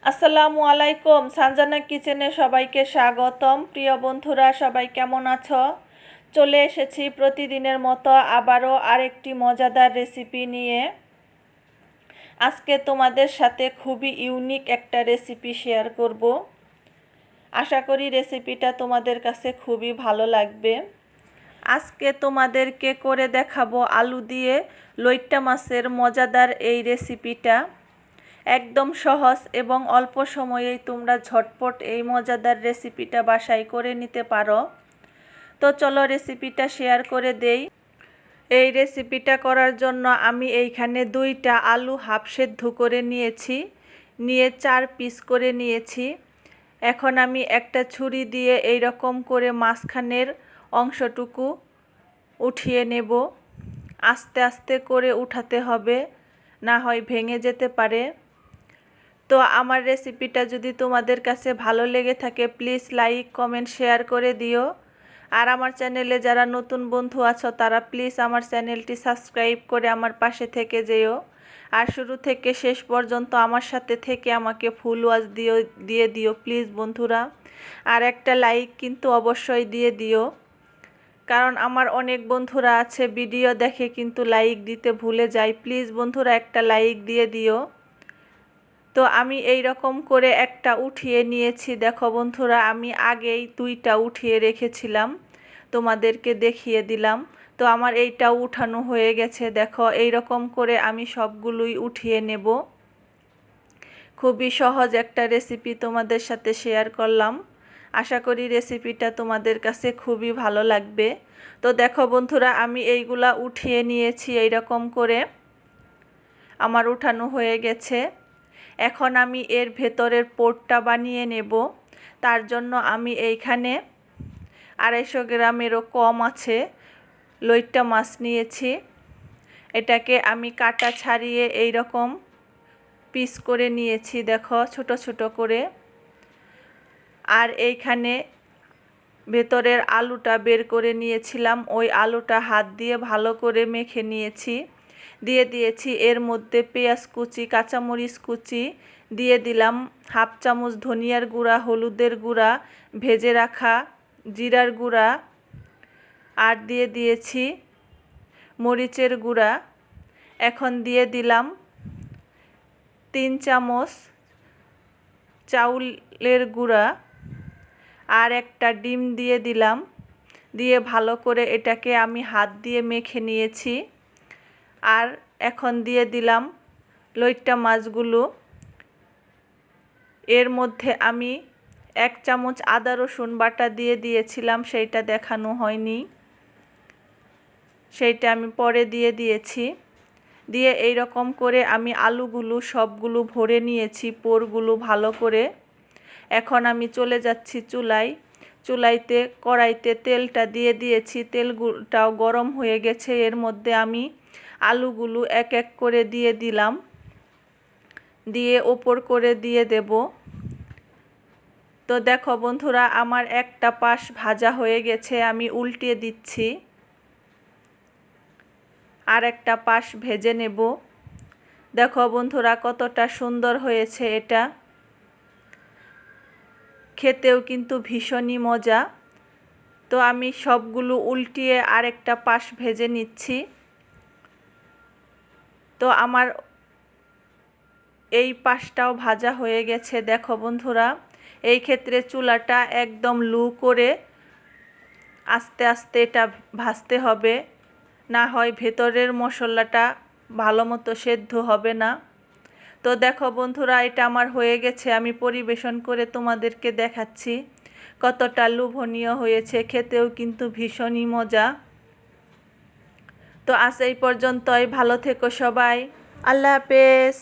আসসালামু আলাইকুম। সানজানা কিচেনে সবাইকে স্বাগতম। প্রিয় বন্ধুরা, সবাই কেমন আছো? চলে এসেছি প্রতিদিনের মতো আবারও আরেকটি মজাদার রেসিপি নিয়ে। আজকে তোমাদের সাথে খুবই ইউনিক একটা রেসিপি শেয়ার করব। আশা করি রেসিপিটা তোমাদের কাছে খুবই ভালো লাগবে। আজকে তোমাদেরকে করে দেখাবো আলু দিয়ে লইট্টা মাছের মজাদার এই রেসিপিটা। একদম সহজ এবং অল্প সময়েই তোমরা ঝটপট এই মজাদার রেসিপিটা বাসায় করে নিতে পারো। তো চলো রেসিপিটা শেয়ার করে দেই। এই রেসিপিটা করার জন্য আমি এইখানে 2টা আলু হাফ সেদ্ধ করে নিয়েছি, নিয়ে 4 পিস করে নিয়েছি। এখন আমি একটা ছুরি দিয়ে এই রকম করে মাঝখানের অংশটুকু উঠিয়ে নেব। আস্তে আস্তে করে উঠাতে হবে, না হয় ভেঙে যেতে পারে। তো আমার রেসিপিটা যদি তোমাদের কাছে ভালো লেগে থাকে প্লিজ লাইক কমেন্ট শেয়ার করে দিও। আর আমার চ্যানেলে যারা নতুন বন্ধু আছো তারা প্লিজ আমার চ্যানেলটি সাবস্ক্রাইব করে আমার পাশে থেকে যেও। আর শুরু থেকে শেষ পর্যন্ত আমার সাথে থেকে আমাকে ফুল ওয়াচ দিয়ে দিও প্লিজ বন্ধুরা। আর একটা লাইক কিন্তু অবশ্যই দিয়ে দিও, কারণ আমার অনেক বন্ধুরা আছে ভিডিও দেখে কিন্তু লাইক দিতে ভুলে যায়। প্লিজ বন্ধুরা একটা লাইক দিয়ে দিও। তো আমি এই রকম করে একটা উঠিয়ে নিয়েছি। দেখো বন্ধুরা, আমি আগেই 2টা উঠিয়ে রেখেছিলাম, তোমাদেরকে দেখিয়ে দিলাম। তো আমার এইটাও উঠানো হয়ে গেছে। দেখো এই রকম করে আমি সবগুলোই উঠিয়ে নেব। খুবই সহজ একটা রেসিপি তোমাদের সাথে শেয়ার করলাম। আশা করি রেসিপিটা তোমাদের কাছে খুবই ভালো লাগবে। তো দেখো বন্ধুরা, আমি এইগুলা উঠিয়ে নিয়েছি। এই রকম করে আমার উঠানো হয়ে গেছে। এখন আমি এর ভেতরের পোরটা বানিয়ে নেব। তার জন্য আমি এইখানে 250 গ্রামেরও কম আছে লইট্টা মাছ নিয়েছি। এটাকে আমি কাটা ছাড়িয়ে এই রকম পিস করে নিয়েছি, দেখো ছোট ছোট করে। আর এইখানে ভেতরের আলুটা বের করে নিয়েছিলাম, ওই আলুটা হাত দিয়ে ভালো করে মেখে নিয়েছি। দিয়ে দিয়েছি এর মধ্যে পেঁয়াজ কুচি, কাঁচামরিচ কুচি, দিয়ে দিলাম হাফ চামচ ধনিয়ার গুঁড়া, হলুদের গুঁড়া, ভেজে রাখা জিরার গুঁড়া, আর দিয়ে দিয়েছি মরিচের গুঁড়া। এখন দিয়ে দিলাম 3 চামচ চাউলের গুঁড়া, আর একটা ডিম দিয়ে দিলাম। দিয়ে ভালো করে এটাকে আমি হাত দিয়ে মেখে নিয়েছি। আর এখন দিয়ে দিলাম লইট্টা মাছগুলো। এর মধ্যে আমি 1 চামচ আদা রসুন বাটা দিয়ে দিয়েছিলাম, সেইটা দেখানো হয়নি, সেইটা আমি পরে দিয়ে দিয়েছি। দিয়ে এই রকম করে আমি আলুগুলো সবগুলো ভরে নিয়েছি, পোরগুলো ভালো করে। এখন আমি চলে যাচ্ছি চুলাইতে কড়াইতে তেলটা দিয়ে দিয়েছি। তেলটাও গরম হয়ে গেছে। এর মধ্যে আমি আলুগুলো এক এক করে দিয়ে দিলাম, দিয়ে ওপর করে দিয়ে দেব। তো দেখো বন্ধুরা, আমার একটা পাশ ভাজা হয়ে গেছে, আমি উল্টিয়ে দিচ্ছি। আর একটা পাশ ভেজে নেব। দেখো বন্ধুরা কতটা সুন্দর হয়েছে এটা, খেতেও কিন্তু ভীষণই মজা। তো আমি সবগুলো উল্টিয়ে আরেকটা পাশ ভেজে নিচ্ছি। তো আমার এই পাশটাও ভাজা হয়ে গেছে। দেখো বন্ধুরা, এই ক্ষেত্রে চুলাটা একদম লো করে আস্তে আস্তে এটা ভাজতে হবে, না হয় ভেতরের মশলাটা ভালো মতো সেদ্ধ হবে না। তো দেখো বন্ধুরা, এটা আমার হয়ে গেছে। আমি পরিবেশন করে তোমাদেরকে দেখাচ্ছি কতটা লোভনীয় হয়েছে, খেতেও কিন্তু ভীষণই মজা। তো আজ এই পর্যন্তই। ভালো থেকো সবাই। আল্লাহ হাফেজ।